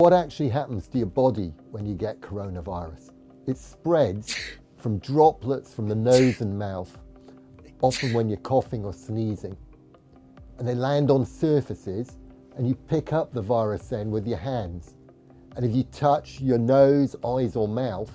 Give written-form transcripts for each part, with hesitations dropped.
What actually happens to your body when you get coronavirus? It spreads from droplets from the nose and mouth, often when you're coughing or sneezing. And they land on surfaces and you pick up the virus then with your hands. And if you touch your nose, eyes or mouth,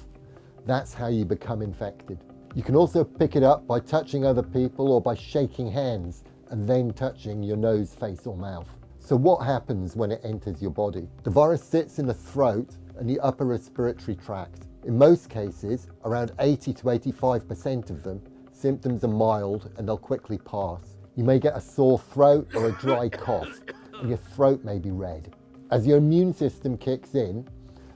that's how you become infected. You can also pick it up by touching other people or by shaking hands and then touching your nose, face or mouth. So what happens when it enters your body? The virus sits in the throat and the upper respiratory tract. In most cases, around 80 to 85% of them, symptoms are mild and they'll quickly pass. You may get a sore throat or a dry cough, and your throat may be red. As your immune system kicks in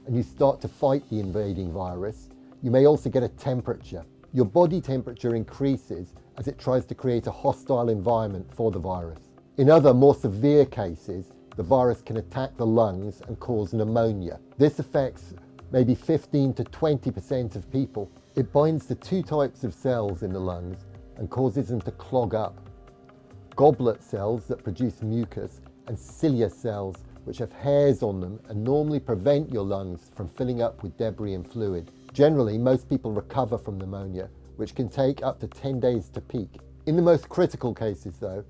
and you start to fight the invading virus, you may also get a temperature. Your body temperature increases as it tries to create a hostile environment for the virus. In other, more severe cases, the virus can attack the lungs and cause pneumonia. This affects maybe 15 to 20% of people. It binds to two types of cells in the lungs and causes them to clog up. Goblet cells that produce mucus and cilia cells which have hairs on them and normally prevent your lungs from filling up with debris and fluid. Generally, most people recover from pneumonia, which can take up to 10 days to peak. In the most critical cases though,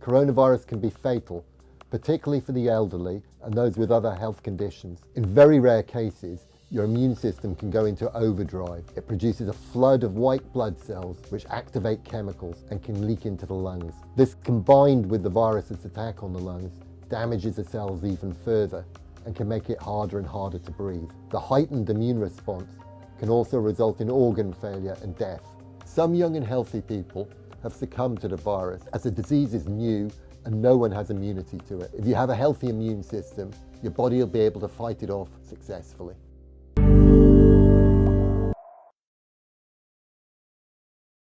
coronavirus can be fatal, particularly for the elderly and those with other health conditions. In very rare cases, your immune system can go into overdrive. It produces a flood of white blood cells which activate chemicals and can leak into the lungs. This, combined with the virus's attack on the lungs, damages the cells even further and can make it harder and harder to breathe. The heightened immune response can also result in organ failure and death. Some young and healthy people have succumbed to the virus as the disease is new and no one has immunity to it. If you have a healthy immune system, your body will be able to fight it off successfully.